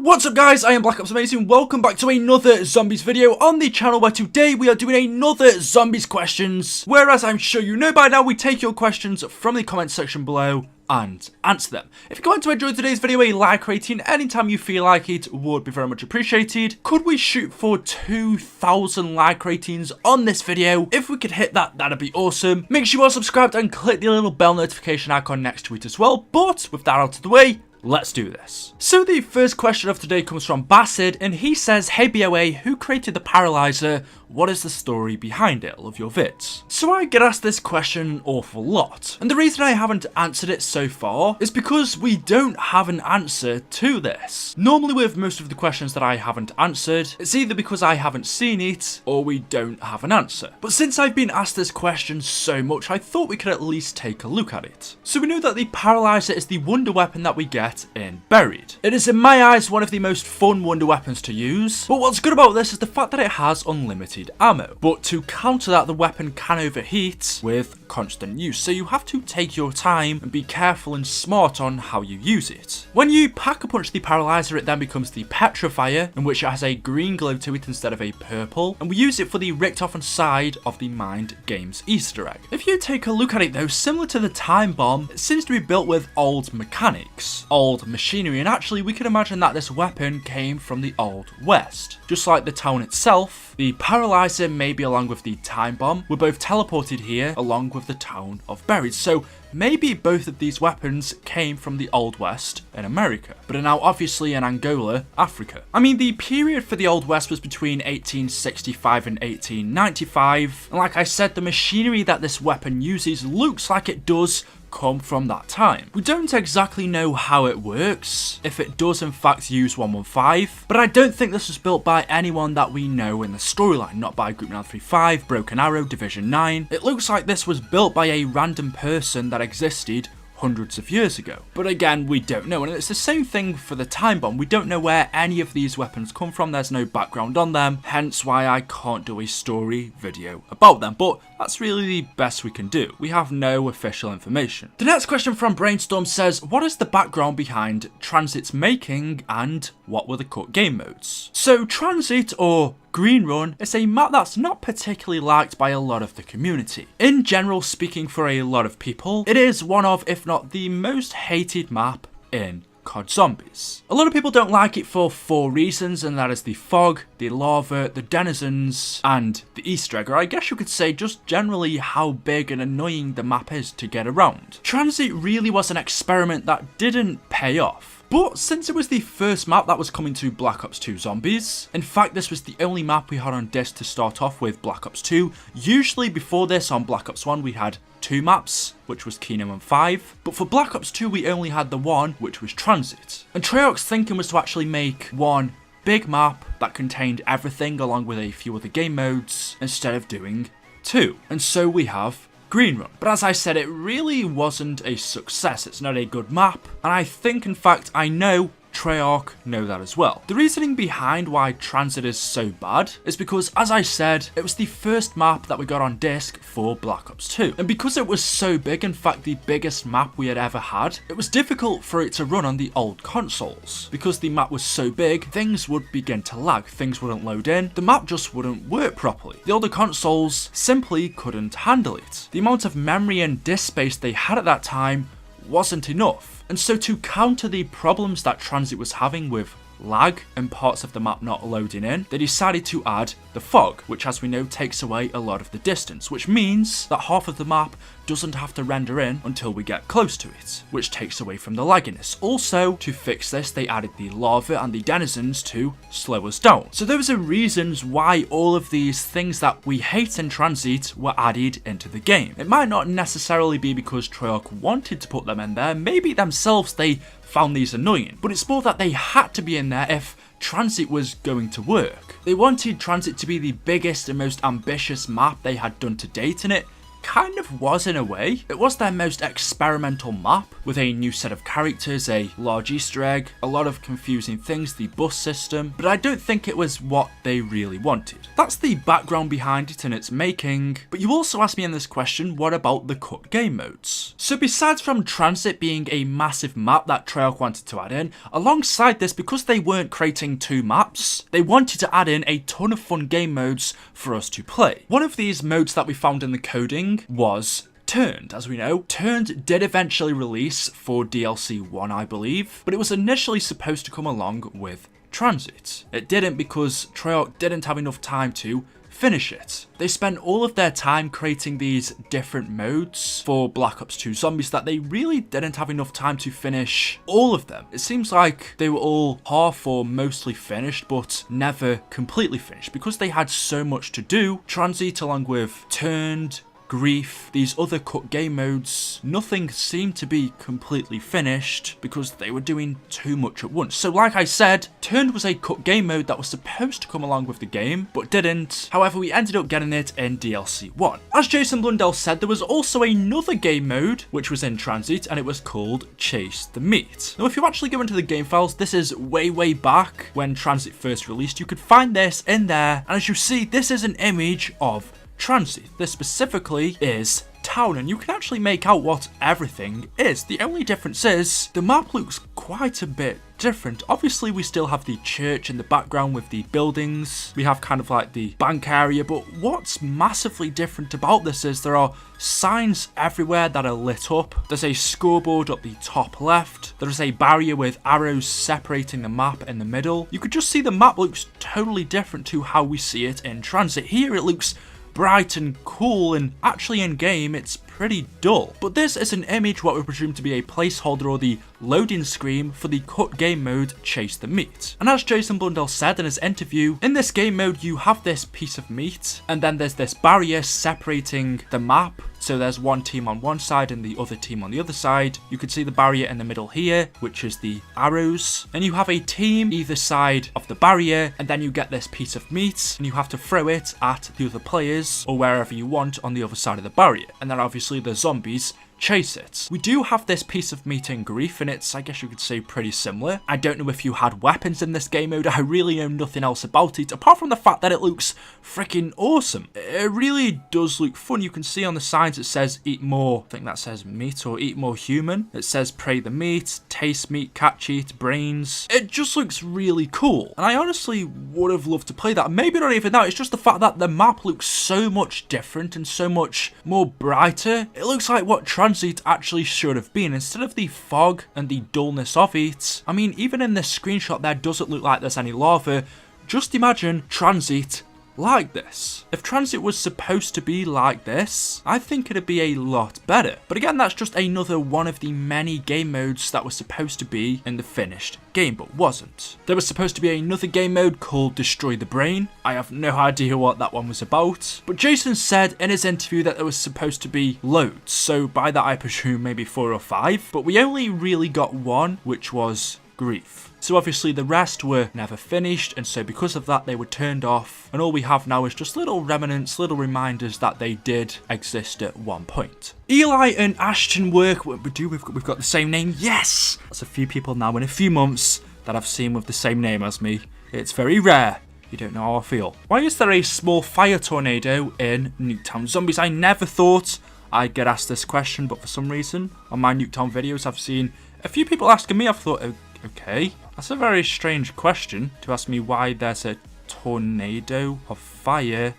What's up guys, I am BlackOpsAmazing. Welcome back to another zombies video on the channel, where today we are doing another zombies questions, where, as I'm sure you know by now, we take your questions from the comment section below and answer them. If you're going to enjoy today's video, a like rating anytime you feel like it would be very much appreciated. Could we shoot for 2,000 like ratings on this video? If we could hit that, that'd be awesome. Make sure you are subscribed and click the little bell notification icon next to it as well. But with that out of the way, let's do this. So the first question of today comes from Bassett, and he says, "Hey BOA, who created the paralyzer? What is the story behind it? Love your vids." So I get asked this question an awful lot, and the reason I haven't answered it so far is because we don't have an answer to this. Normally with most of the questions that I haven't answered, it's either because I haven't seen it or we don't have an answer. But since I've been asked this question so much, I thought we could at least take a look at it. So we know that the paralyzer is the wonder weapon that we get in Buried. It is in my eyes one of the most fun wonder weapons to use, but what's good about this is the fact that it has unlimited ammo. But to counter that, the weapon can overheat with constant use, so you have to take your time and be careful and smart on how you use it. When you pack-a-punch the paralyzer, it then becomes the Petrifier, in which it has a green glow to it instead of a purple, and we use it for the Richtofen side of the Mind Games Easter egg. If you take a look at it though, similar to the Time Bomb, it seems to be built with old mechanics, old machinery, and actually we can imagine that this weapon came from the Old West. Just like the town itself, the paralyzer, maybe along with the Time Bomb, were both teleported here along with the town of Buried. So maybe both of these weapons came from the Old West in America, but are now obviously in Angola, Africa. I mean, the period for the Old West was between 1865 and 1895, and like I said, the machinery that this weapon uses looks like it does come from that time. We don't exactly know how it works, if it does in fact use 115, but I don't think this was built by anyone that we know in the storyline, not by Group 935, Broken Arrow, Division 9. It looks like this was built by a random person that existed hundreds of years ago. But again, we don't know, and it's the same thing for the Time Bomb. We don't know where any of these weapons come from, there's no background on them, hence why I can't do a story video about them, but that's really the best we can do. We have no official information. The next question from Brainstorm says, "What is the background behind Tranzit's making, and what were the cut game modes?" So Transit, or Green Run, is a map that's not particularly liked by a lot of the community. In general, speaking for a lot of people, it is one of, if not the most hated map in COD Zombies. A lot of people don't like it for 4 reasons, and that is the fog, the lava, the denizens, and the Easter egg, or I guess you could say just generally how big and annoying the map is to get around. Transit really was an experiment that didn't pay off. But since it was the first map that was coming to Black Ops 2 Zombies, in fact this was the only map we had on disc to start off with Black Ops 2. Usually before this on Black Ops 1 we had 2 maps, which was Kino and 5, but for Black Ops 2 we only had the one, which was Transit. And Treyarch's thinking was to actually make one big map that contained everything along with a few other game modes, instead of doing 2. And so we have Green Run. But as I said, it really wasn't a success. It's not a good map, and I think, in fact, I know Treyarch know that as well. The reasoning behind why Transit is so bad is because, as I said, it was the first map that we got on disc for Black Ops 2. And because it was so big, in fact the biggest map we had ever had, it was difficult for it to run on the old consoles. Because the map was so big, things would begin to lag, things wouldn't load in, the map just wouldn't work properly. The older consoles simply couldn't handle it. The amount of memory and disk space they had at that time wasn't enough. And so to counter the problems that Transit was having with lag and parts of the map not loading in, they decided to add the fog, which, as we know, takes away a lot of the distance, which means that half of the map doesn't have to render in until we get close to it, which takes away from the lagginess. Also, to fix this, they added the lava and the denizens to slow us down. So those are reasons why all of these things that we hate in Transit were added into the game. It might not necessarily be because Treyarch wanted to put them in there, maybe themselves they found these annoying, but it's more that they had to be in there if Transit was going to work. They wanted Transit to be the biggest and most ambitious map they had done to date, and it kind of was in a way. It was their most experimental map, with a new set of characters, a large Easter egg, a lot of confusing things, the bus system, but I don't think it was what they really wanted. That's the background behind it and its making, but you also asked me in this question, what about the cut game modes? So besides from Tranzit being a massive map that Treyarch wanted to add in, alongside this, because they weren't creating 2 maps, they wanted to add in a ton of fun game modes for us to play. One of these modes that we found in the coding was Turned. As we know, Turned did eventually release for DLC 1, I believe, but it was initially supposed to come along with Tranzit. It didn't because Treyarch didn't have enough time to finish it. They spent all of their time creating these different modes for Black Ops 2 Zombies that they really didn't have enough time to finish all of them. It seems like they were all half or mostly finished, but never completely finished because they had so much to do. Tranzit, along with Turned, Grief, these other cut game modes, nothing seemed to be completely finished because they were doing too much at once. So like I said, Turned was a cut game mode that was supposed to come along with the game, but didn't. However, we ended up getting it in DLC 1. As Jason Blundell said, there was also another game mode, which was in Transit, and it was called Chase the Meat. Now, if you actually go into the game files, this is way back when Transit first released. You could find this in there, and as you see, this is an image of Transit. This specifically is town, and you can actually make out what everything is. The only difference is the map looks quite a bit different. Obviously, we still have the church in the background with the buildings. We have kind of like the bank area, but what's massively different about this is there are signs everywhere that are lit up. There's a scoreboard up the top left. There's a barrier with arrows separating the map in the middle. You could just see the map looks totally different to how we see it in Transit. Here it looks bright and cool, and actually in game it's pretty dull. But this is an image, what we presume to be a placeholder or the loading screen for the cut game mode Chase the Meat. And as Jason Blundell said in his interview, in this game mode you have this piece of meat, and then there's this barrier separating the map. So there's one team on one side and the other team on the other side. You can see the barrier in the middle here, which is the arrows. And you have a team either side of the barrier, and then you get this piece of meat, and you have to throw it at the other players or wherever you want on the other side of the barrier. And then obviously the zombies chase it. We do have this piece of meat in Grief, and it's, I guess you could say, pretty similar. I don't know if you had weapons in this game mode. I really know nothing else about it, apart from the fact that it looks freaking awesome. It really does look fun. You can see on the signs it says eat more, I think that says meat, or eat more human. It says pray the meat, taste meat, catch it, brains. It just looks really cool, and I honestly would have loved to play that. Maybe not even that, it's just the fact that the map looks so much different and so much more brighter. It looks like what Transit actually should have been, instead of the fog and the dullness of it. I mean, even in this screenshot there doesn't look like there's any lava. Just imagine Transit like this. If Transit was supposed to be like this, I think it'd be a lot better. But again, that's just another one of the many game modes that was supposed to be in the finished game, but wasn't. There was supposed to be another game mode called Destroy the Brain. I have no idea what that one was about, but Jason said in his interview that there was supposed to be loads, so by that I presume maybe 4 or 5, but we only really got one, which was Grief. So obviously the rest were never finished, and so because of that they were turned off, and all we have now is just little remnants, little reminders that they did exist at one point. Eli and Ashton work, what we do, we've got the same name, yes! That's a few people now in a few months that I've seen with the same name as me. It's very rare. You don't know how I feel. Why is there a small fire tornado in Newtown Zombies? I never thought I'd get asked this question, but for some reason on my Newtown videos I've seen a few people asking me. I've thought, okay, that's a very strange question to ask me why there's a tornado of fire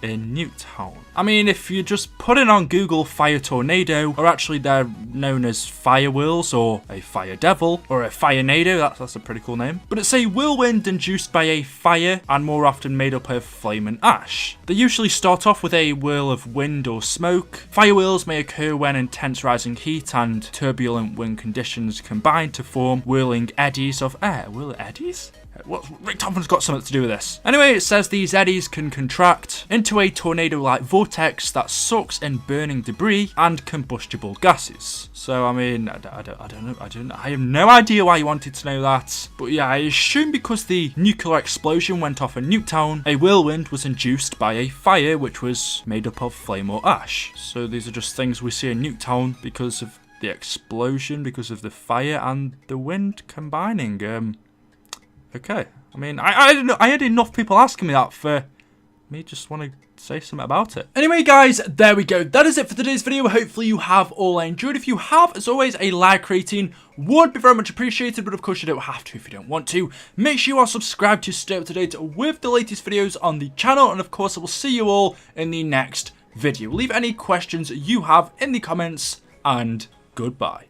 in Newtown. I mean, if you just put in on Google fire tornado, or actually they're known as fire whirls, or a fire devil, or a firenado, that's a pretty cool name. But it's a whirlwind induced by a fire, and more often made up of flame and ash. They usually start off with a whirl of wind or smoke. Fire whirls may occur when intense rising heat and turbulent wind conditions combine to form whirling eddies of air. Whirling eddies? Rick Thompson's got something to do with this. Anyway, it says these eddies can contract into a tornado-like vortex that sucks in burning debris and combustible gases. So, I mean, I don't know. I have no idea why you wanted to know that. But yeah, I assume because the nuclear explosion went off in Newtown, a whirlwind was induced by a fire which was made up of flame or ash. So these are just things we see in Newtown because of the explosion, because of the fire and the wind combining. Okay. I mean, I don't know. I had enough people asking me that for me just want to say something about it. Anyway, guys, there we go. That is it for today's video. Hopefully you have all enjoyed. If you have, as always, a like rating would be very much appreciated, but of course you don't have to if you don't want to. Make sure you are subscribed to stay up to date with the latest videos on the channel, and of course I will see you all in the next video. Leave any questions you have in the comments, and goodbye.